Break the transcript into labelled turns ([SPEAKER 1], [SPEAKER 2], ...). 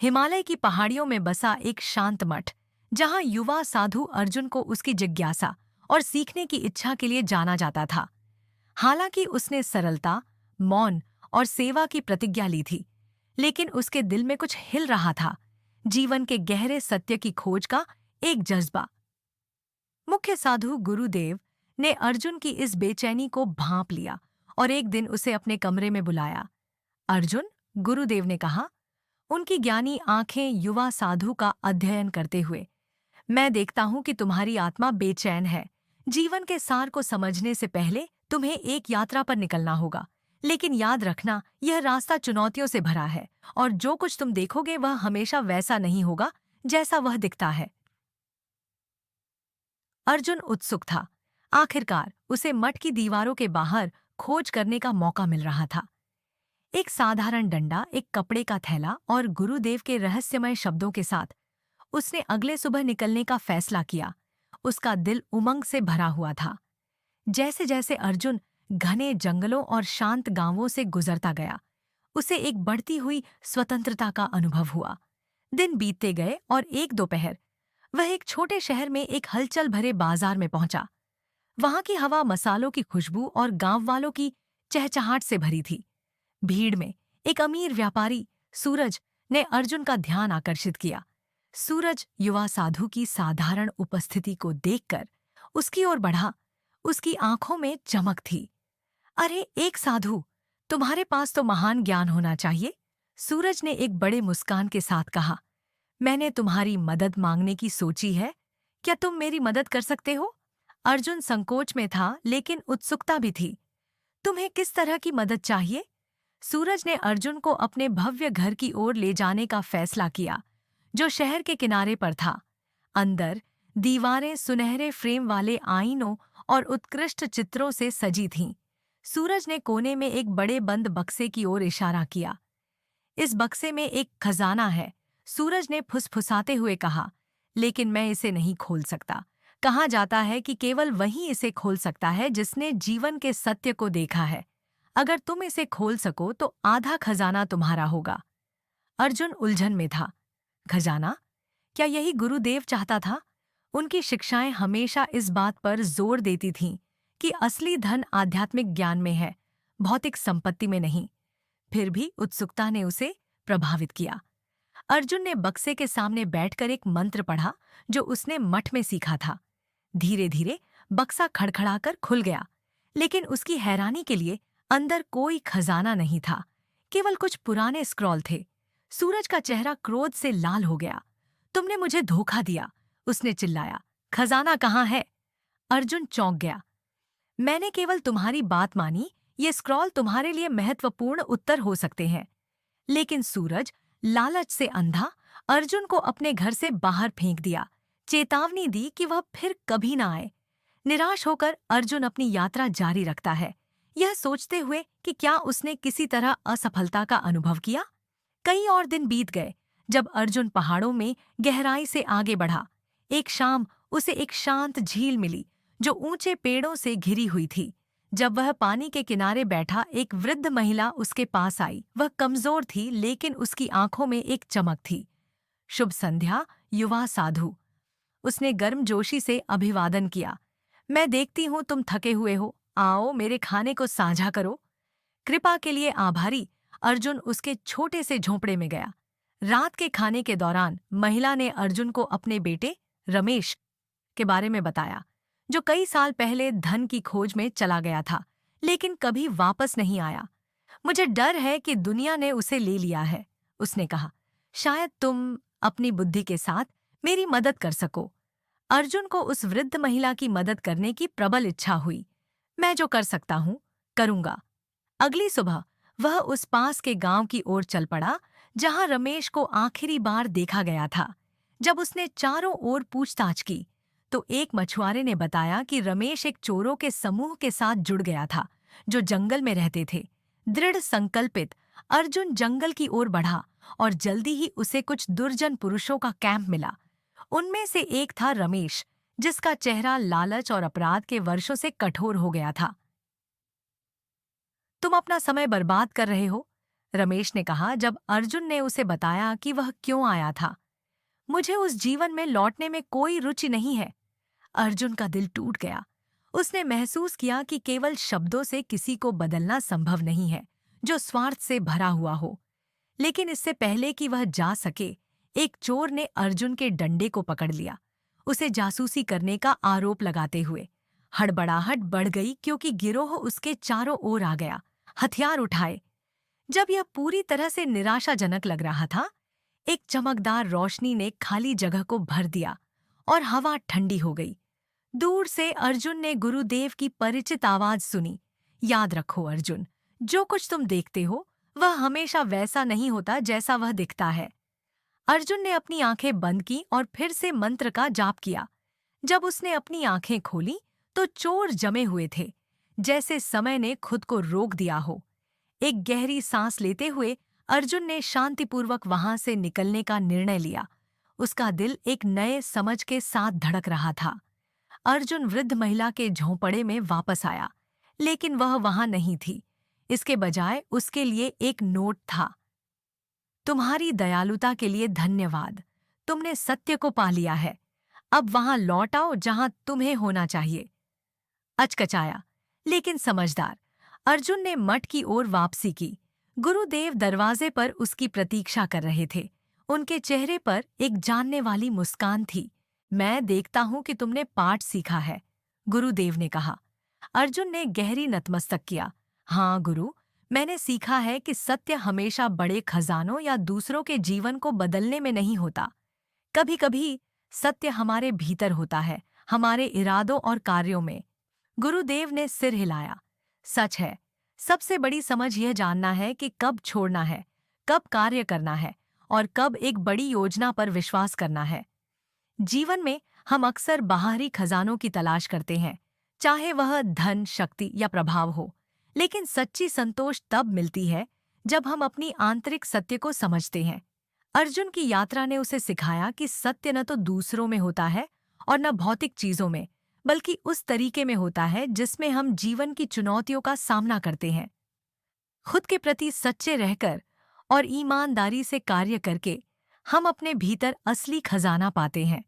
[SPEAKER 1] हिमालय की पहाड़ियों में बसा एक शांत मठ, जहां युवा साधु अर्जुन को उसकी जिज्ञासा और सीखने की इच्छा के लिए जाना जाता था। हालांकि उसने सरलता, मौन और सेवा की प्रतिज्ञा ली थी, लेकिन उसके दिल में कुछ हिल रहा था, जीवन के गहरे सत्य की खोज का एक जज्बा। मुख्य साधु गुरुदेव ने अर्जुन की इस बेचैनी को भांप लिया और एक दिन उसे अपने कमरे में बुलाया। अर्जुन, गुरुदेव ने कहा, उनकी ज्ञानी आंखें युवा साधु का अध्ययन करते हुए, मैं देखता हूं कि तुम्हारी आत्मा बेचैन है। जीवन के सार को समझने से पहले तुम्हें एक यात्रा पर निकलना होगा। लेकिन याद रखना, यह रास्ता चुनौतियों से भरा है और जो कुछ तुम देखोगे वह हमेशा वैसा नहीं होगा जैसा वह दिखता है। अर्जुन उत्सुक था। आखिरकार उसे मठ की दीवारों के बाहर खोज करने का मौका मिल रहा था। एक साधारण डंडा, एक कपड़े का थैला और गुरुदेव के रहस्यमय शब्दों के साथ उसने अगले सुबह निकलने का फैसला किया। उसका दिल उमंग से भरा हुआ था। जैसे जैसे अर्जुन घने जंगलों और शांत गांवों से गुजरता गया, उसे एक बढ़ती हुई स्वतंत्रता का अनुभव हुआ। दिन बीतते गए और एक दोपहर वह एक छोटे शहर में एक हलचल भरे बाजार में पहुंचा। वहां की हवा मसालों की खुशबू और गांव वालों की चहचहाट से भरी थी। भीड़ में एक अमीर व्यापारी सूरज ने अर्जुन का ध्यान आकर्षित किया। सूरज युवा साधु की साधारण उपस्थिति को देखकर उसकी ओर बढ़ा। उसकी आंखों में चमक थी। अरे एक साधु, तुम्हारे पास तो महान ज्ञान होना चाहिए। सूरज ने एक बड़े मुस्कान के साथ कहा, मैंने तुम्हारी मदद मांगने की सोची है। क्या तुम मेरी मदद कर सकते हो? अर्जुन संकोच में था, लेकिन उत्सुकता भी थी। तुम्हें किस तरह की मदद चाहिए? सूरज ने अर्जुन को अपने भव्य घर की ओर ले जाने का फैसला किया, जो शहर के किनारे पर था। अंदर दीवारें सुनहरे फ्रेम वाले आईनों और उत्कृष्ट चित्रों से सजी थीं। सूरज ने कोने में एक बड़े बंद बक्से की ओर इशारा किया। इस बक्से में एक खजाना है, सूरज ने फुसफुसाते हुए कहा, लेकिन मैं इसे नहीं खोल सकता। कहा जाता है कि केवल वही इसे खोल सकता है जिसने जीवन के सत्य को देखा है। अगर तुम इसे खोल सको तो आधा खजाना तुम्हारा होगा। अर्जुन उलझन में था। खजाना? क्या यही गुरुदेव चाहता था? उनकी शिक्षाएं हमेशा इस बात पर जोर देती थीं कि असली धन आध्यात्मिक ज्ञान में है, भौतिक संपत्ति में नहीं। फिर भी उत्सुकता ने उसे प्रभावित किया। अर्जुन ने बक्से के सामने बैठकर एक मंत्र पढ़ा, जो उसने मठ में सीखा था। धीरे धीरे बक्सा खड़खड़ाकर खुल गया, लेकिन उसकी हैरानी के लिए अंदर कोई खजाना नहीं था, केवल कुछ पुराने स्क्रॉल थे। सूरज का चेहरा क्रोध से लाल हो गया। तुमने मुझे धोखा दिया, उसने चिल्लाया। खजाना कहाँ है? अर्जुन चौंक गया। मैंने केवल तुम्हारी बात मानी, ये स्क्रॉल तुम्हारे लिए महत्वपूर्ण उत्तर हो सकते हैं। लेकिन सूरज, लालच से अंधा, अर्जुन को अपने घर से बाहर फेंक दिया, चेतावनी दी कि वह फिर कभी ना आए। निराश होकर अर्जुन अपनी यात्रा जारी रखता है, यह सोचते हुए कि क्या उसने किसी तरह असफलता का अनुभव किया। कई और दिन बीत गए। जब अर्जुन पहाड़ों में गहराई से आगे बढ़ा, एक शाम उसे एक शांत झील मिली, जो ऊंचे पेड़ों से घिरी हुई थी। जब वह पानी के किनारे बैठा, एक वृद्ध महिला उसके पास आई। वह कमजोर थी, लेकिन उसकी आंखों में एक चमक थी। शुभ संध्या, युवा साधु, उसने गर्मजोशी से अभिवादन किया। मैं देखती हूँ तुम थके हुए हो, आओ मेरे खाने को साझा करो। कृपा के लिए आभारी, अर्जुन उसके छोटे से झोंपड़े में गया। रात के खाने के दौरान महिला ने अर्जुन को अपने बेटे रमेश के बारे में बताया, जो कई साल पहले धन की खोज में चला गया था, लेकिन कभी वापस नहीं आया। मुझे डर है कि दुनिया ने उसे ले लिया है, उसने कहा। शायद तुम अपनी बुद्धि के साथ मेरी मदद कर सको। अर्जुन को उस वृद्ध महिला की मदद करने की प्रबल इच्छा हुई। मैं जो कर सकता हूँ, करूँगा। अगली सुबह वह उस पास के गांव की ओर चल पड़ा, जहां रमेश को आखिरी बार देखा गया था। जब उसने चारों ओर पूछताछ की, तो एक मछुआरे ने बताया कि रमेश एक चोरों के समूह के साथ जुड़ गया था, जो जंगल में रहते थे। दृढ़ संकल्पित, अर्जुन जंगल की ओर बढ़ा और जल्दी ही उसे कुछ दुर्जन पुरुषों का कैंप मिला। उनमें से एक था रमेश, जिसका चेहरा लालच और अपराध के वर्षों से कठोर हो गया था। तुम अपना समय बर्बाद कर रहे हो, रमेश ने कहा जब अर्जुन ने उसे बताया कि वह क्यों आया था। मुझे उस जीवन में लौटने में कोई रुचि नहीं है। अर्जुन का दिल टूट गया। उसने महसूस किया कि केवल शब्दों से किसी को बदलना संभव नहीं है जो स्वार्थ से भरा हुआ हो। लेकिन इससे पहले कि वह जा सके, एक चोर ने अर्जुन के डंडे को पकड़ लिया, उसे जासूसी करने का आरोप लगाते हुए। हड़बड़ाहट बढ़ गई क्योंकि गिरोह उसके चारों ओर आ गया, हथियार उठाए। जब यह पूरी तरह से निराशाजनक लग रहा था, एक चमकदार रोशनी ने खाली जगह को भर दिया और हवा ठंडी हो गई। दूर से अर्जुन ने गुरुदेव की परिचित आवाज सुनी, याद रखो अर्जुन, जो कुछ तुम देखते हो वह हमेशा वैसा नहीं होता जैसा वह दिखता है। अर्जुन ने अपनी आंखें बंद की और फिर से मंत्र का जाप किया। जब उसने अपनी आंखें खोली तो चोर जमे हुए थे, जैसे समय ने खुद को रोक दिया हो। एक गहरी सांस लेते हुए अर्जुन ने शांतिपूर्वक वहां से निकलने का निर्णय लिया। उसका दिल एक नए समझ के साथ धड़क रहा था। अर्जुन वृद्ध महिला के झोंपड़े में वापस आया, लेकिन वह वहां नहीं थी। इसके बजाय उसके लिए एक नोट था। तुम्हारी दयालुता के लिए धन्यवाद। तुमने सत्य को पा लिया है। अब वहां लौट आओ जहां तुम्हें होना चाहिए। अचकचाया, लेकिन समझदार, अर्जुन ने मठ की ओर वापसी की। गुरुदेव दरवाजे पर उसकी प्रतीक्षा कर रहे थे। उनके चेहरे पर एक जानने वाली मुस्कान थी। मैं देखता हूं कि तुमने पाठ सीखा है, गुरुदेव ने कहा। अर्जुन ने गहरी नतमस्तक किया। हाँ गुरु, मैंने सीखा है कि सत्य हमेशा बड़े खजानों या दूसरों के जीवन को बदलने में नहीं होता। कभी कभी सत्य हमारे भीतर होता है, हमारे इरादों और कार्यों में। गुरुदेव ने सिर हिलाया। सच है, सबसे बड़ी समझ यह जानना है कि कब छोड़ना है, कब कार्य करना है और कब एक बड़ी योजना पर विश्वास करना है। जीवन में हम अक्सर बाहरी खजानों की तलाश करते हैं, चाहे वह धन, शक्ति या प्रभाव हो। लेकिन सच्ची संतोष तब मिलती है जब हम अपनी आंतरिक सत्य को समझते हैं। अर्जुन की यात्रा ने उसे सिखाया कि सत्य न तो दूसरों में होता है और न भौतिक चीजों में, बल्कि उस तरीके में होता है जिसमें हम जीवन की चुनौतियों का सामना करते हैं। खुद के प्रति सच्चे रहकर और ईमानदारी से कार्य करके हम अपने भीतर असली खजाना पाते हैं।